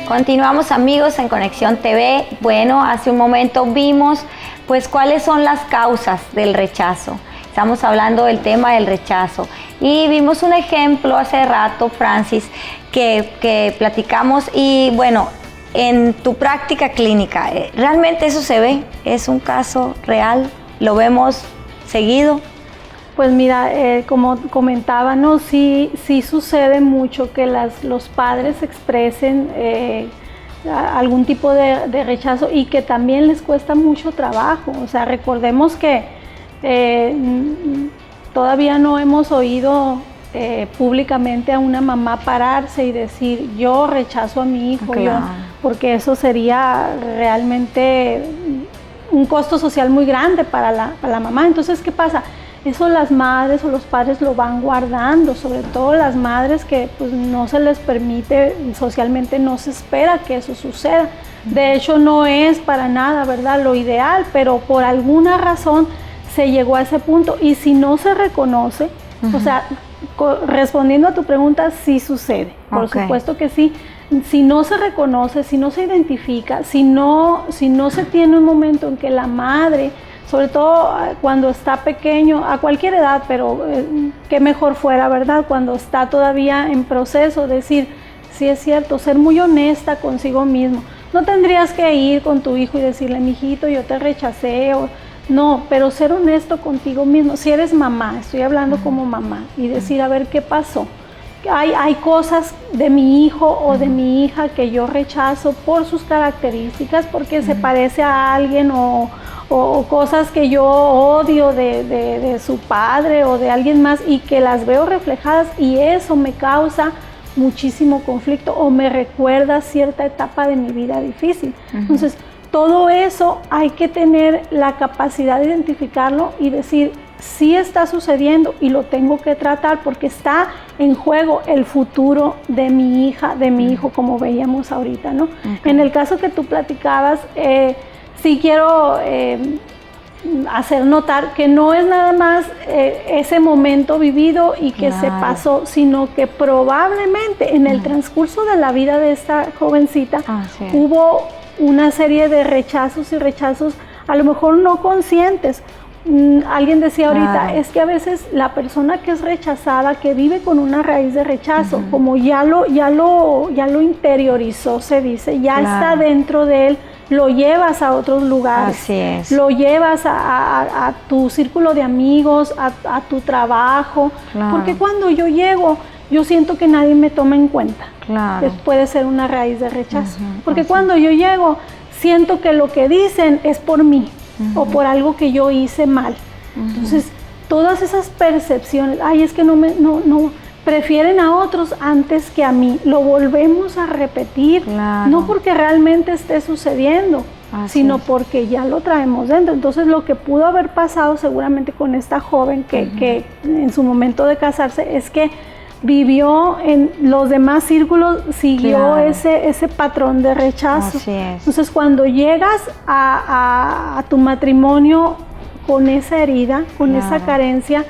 Continuamos, amigos, en Conexión TV. Bueno, hace un momento vimos pues cuáles son las causas del rechazo. Estamos hablando del tema del rechazo y vimos un ejemplo hace rato, Francis, que platicamos. Y bueno, en tu práctica clínica, ¿realmente eso se ve? ¿Es un caso real? ¿Lo vemos seguido? Pues mira, como comentábamos, sí sucede mucho que los padres expresen algún tipo de rechazo y que también les cuesta mucho trabajo. O sea, recordemos que todavía no hemos oído públicamente a una mamá pararse y decir yo rechazo a mi hijo, claro, porque eso sería realmente un costo social muy grande para la mamá. Entonces, ¿qué pasa? Eso las madres o los padres lo van guardando, sobre todo las madres que pues no se les permite, socialmente no se espera que eso suceda. De hecho, no es para nada, ¿verdad?, lo ideal, pero por alguna razón se llegó a ese punto. Y si no se reconoce, o sea, respondiendo a tu pregunta, sí sucede, por supuesto que sí. Si no se reconoce, si no se identifica, si no se tiene un momento en que la madre, sobre todo cuando está pequeño, a cualquier edad, pero qué mejor fuera, ¿verdad?, cuando está todavía en proceso, decir, sí es cierto, ser muy honesta consigo mismo. No tendrías que ir con tu hijo y decirle, mijito, yo te rechacé, no, pero ser honesto contigo mismo. Si eres mamá, estoy hablando como mamá, y decir, a ver, ¿qué pasó? Hay cosas de mi hijo o de mi hija que yo rechazo por sus características, porque se parece a alguien o cosas que yo odio de su padre o de alguien más y que las veo reflejadas y eso me causa muchísimo conflicto o me recuerda cierta etapa de mi vida difícil. Entonces, todo eso hay que tener la capacidad de identificarlo y decir, sí está sucediendo y lo tengo que tratar porque está en juego el futuro de mi hija, de mi hijo, como veíamos ahorita, ¿no? En el caso que tú platicabas, sí quiero hacer notar que no es nada más ese momento vivido y que se pasó, sino que probablemente en el transcurso de la vida de esta jovencita hubo una serie de rechazos y rechazos, a lo mejor no conscientes. Alguien decía ahorita, es que a veces la persona que es rechazada, que vive con una raíz de rechazo, como ya lo interiorizó, se dice, ya está dentro de él, lo llevas a otros lugares, lo llevas a tu círculo de amigos, a tu trabajo, porque cuando yo llego, yo siento que nadie me toma en cuenta. Puede ser una raíz de rechazo, porque cuando yo llego, siento que lo que dicen es por mí, o por algo que yo hice mal. Entonces, todas esas percepciones, es que no prefieren a otros antes que a mí, lo volvemos a repetir, no porque realmente esté sucediendo, sino porque ya lo traemos dentro. Entonces, lo que pudo haber pasado seguramente con esta joven que en su momento de casarse es que vivió en los demás círculos, siguió ese patrón de rechazo. Entonces, cuando llegas a tu matrimonio con esa herida, con esa carencia,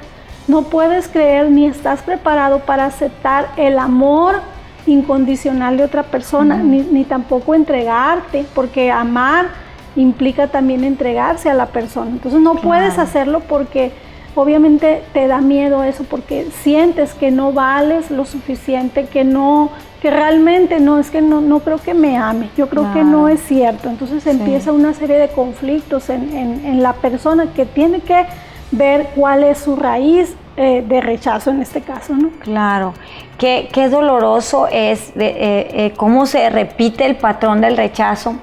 no puedes creer ni estás preparado para aceptar el amor incondicional de otra persona, ni tampoco entregarte, porque amar implica también entregarse a la persona. Entonces, no puedes hacerlo porque obviamente te da miedo eso, porque sientes que no vales lo suficiente, que realmente no creo que me ame, yo creo que no es cierto. Entonces empieza una serie de conflictos en la persona que tiene que ver cuál es su raíz de rechazo en este caso, ¿no? Claro, qué doloroso es cómo se repite el patrón del rechazo.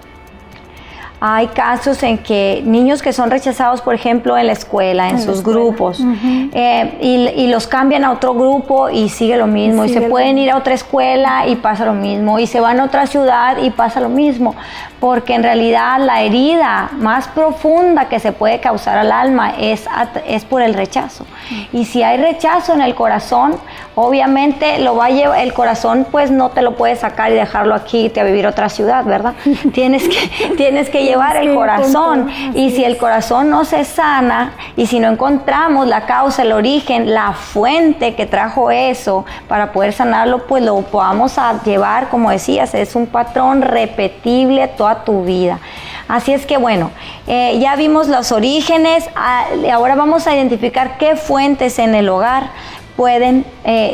Hay casos en que niños que son rechazados, por ejemplo, en la escuela, en sus grupos, y los cambian a otro grupo y sigue lo mismo, y se pueden ir a otra escuela y pasa lo mismo, y se van a otra ciudad y pasa lo mismo, porque en realidad la herida más profunda que se puede causar al alma es por el rechazo. Y si hay rechazo en el corazón, obviamente lo va a llevar, el corazón pues no te lo puedes sacar y dejarlo aquí y irte a vivir a otra ciudad, ¿verdad? Tienes que llevar el corazón. Y si el corazón no se sana, y si no encontramos la causa, el origen, la fuente que trajo eso, para poder sanarlo, pues lo podamos a llevar, como decías, es un patrón repetible toda tu vida. Así es que bueno, ya vimos los orígenes, ahora vamos a identificar qué fuentes en el hogar pueden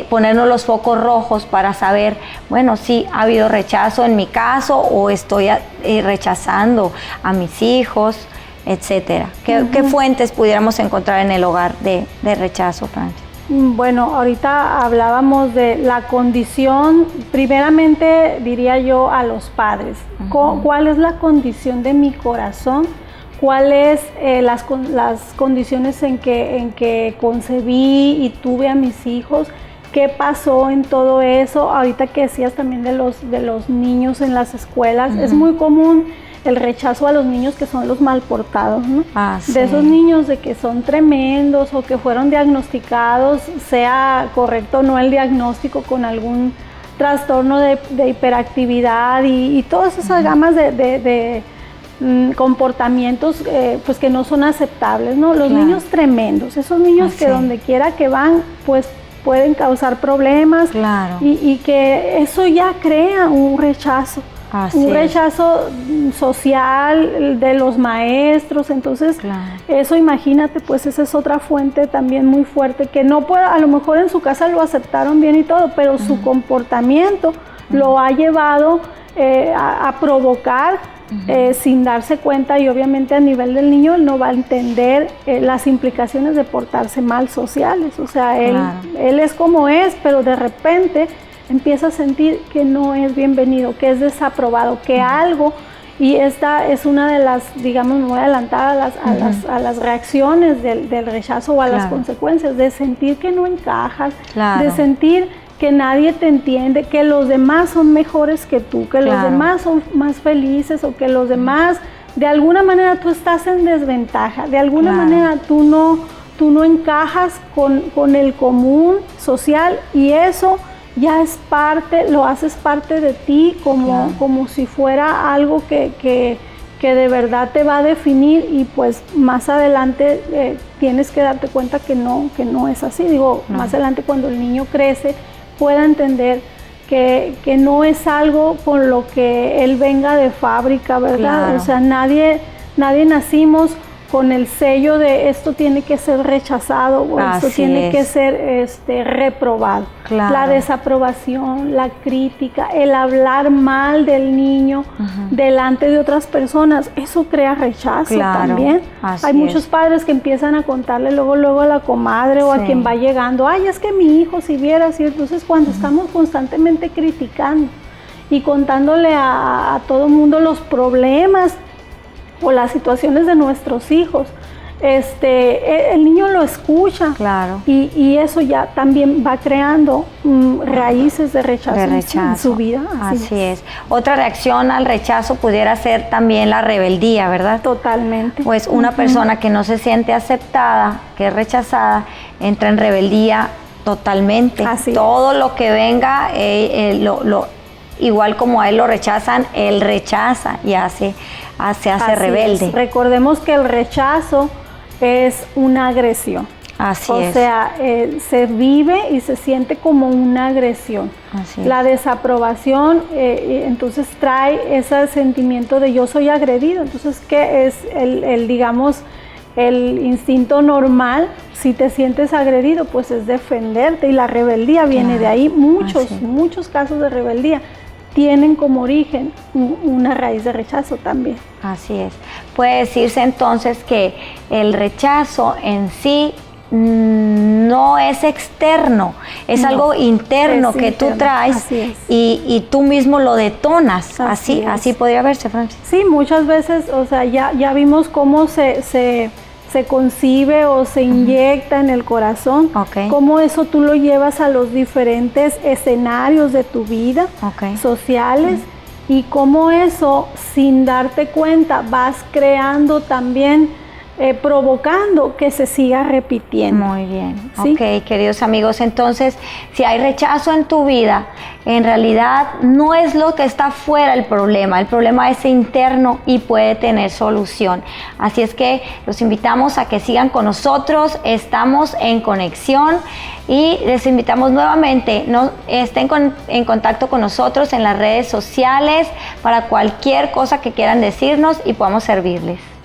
ponernos los focos rojos para saber, bueno, si ha habido rechazo en mi caso o estoy rechazando a mis hijos, etcétera. ¿Qué fuentes pudiéramos encontrar en el hogar de rechazo, Francia? Bueno, ahorita hablábamos de la condición, primeramente diría yo a los padres. ¿Cuál es la condición de mi corazón? ¿Cuáles las condiciones en que concebí y tuve a mis hijos? ¿Qué pasó en todo eso? Ahorita que decías también de los niños en las escuelas, es muy común el rechazo a los niños que son los mal portados, ¿no? Sí. De esos niños de que son tremendos o que fueron diagnosticados, sea correcto o no el diagnóstico, con algún trastorno de hiperactividad y todas esas gamas de comportamientos pues que no son aceptables, ¿no? Los niños tremendos, esos niños que donde quiera que van pues pueden causar problemas, y que eso ya crea un rechazo. Rechazo social de los maestros. Entonces eso, imagínate, pues esa es otra fuente también muy fuerte, que no puede, a lo mejor en su casa lo aceptaron bien y todo, pero su comportamiento lo ha llevado a provocar sin darse cuenta, y obviamente a nivel del niño él no va a entender las implicaciones de portarse mal sociales. O sea, él es como es, pero de repente empieza a sentir que no es bienvenido, que es desaprobado, que algo, y esta es una de las, digamos, me voy a adelantar a las reacciones del rechazo o a las consecuencias, de sentir que no encajas, de sentir que nadie te entiende, que los demás son mejores que tú, que los demás son más felices, o que los demás, de alguna manera tú estás en desventaja, de alguna manera tú no encajas con el común social, y eso ya es parte, lo haces parte de ti, como si fuera algo que de verdad te va a definir, y pues más adelante tienes que darte cuenta que no es así. Digo, más adelante, cuando el niño crece, pueda entender que no es algo con lo que él venga de fábrica, ¿verdad? O sea, nadie nacimos con el sello de esto tiene que ser rechazado, o esto tiene que ser reprobado. La desaprobación, la crítica, el hablar mal del niño delante de otras personas, eso crea rechazo también. Hay muchos padres que empiezan a contarle luego a la comadre o a quien va llegando, ay, es que mi hijo, si vieras, y entonces cuando estamos constantemente criticando y contándole a todo el mundo los problemas o las situaciones de nuestros hijos, el niño lo escucha, y eso ya también va creando raíces de rechazo en su vida. Así es. Otra reacción al rechazo pudiera ser también la rebeldía, ¿verdad? Totalmente. Pues una persona que no se siente aceptada, que es rechazada, entra en rebeldía totalmente. Todo lo que venga, igual como a él lo rechazan, él rechaza y se hace rebelde. Recordemos que el rechazo es una agresión. O sea, se vive y se siente como una agresión. La desaprobación entonces trae ese sentimiento de yo soy agredido. Entonces, ¿qué es digamos, el instinto normal? Si te sientes agredido, pues es defenderte, y la rebeldía viene de ahí. Muchos casos de rebeldía tienen como origen una raíz de rechazo también. Así es. Puede decirse entonces que el rechazo en sí no es externo, es algo interno que tú traes, y tú mismo lo detonas. Así podría verse, Francis. Sí, muchas veces, o sea, ya vimos cómo se concibe o se inyecta en el corazón, cómo eso tú lo llevas a los diferentes escenarios de tu vida, sociales, y cómo eso, sin darte cuenta, vas creando también provocando que se siga repitiendo. Muy bien. ¿Sí? Ok, queridos amigos, entonces, si hay rechazo en tu vida, en realidad no es lo que está fuera el problema es interno y puede tener solución. Así es que los invitamos a que sigan con nosotros, estamos en conexión y les invitamos nuevamente, estén en contacto con nosotros en las redes sociales para cualquier cosa que quieran decirnos y podamos servirles.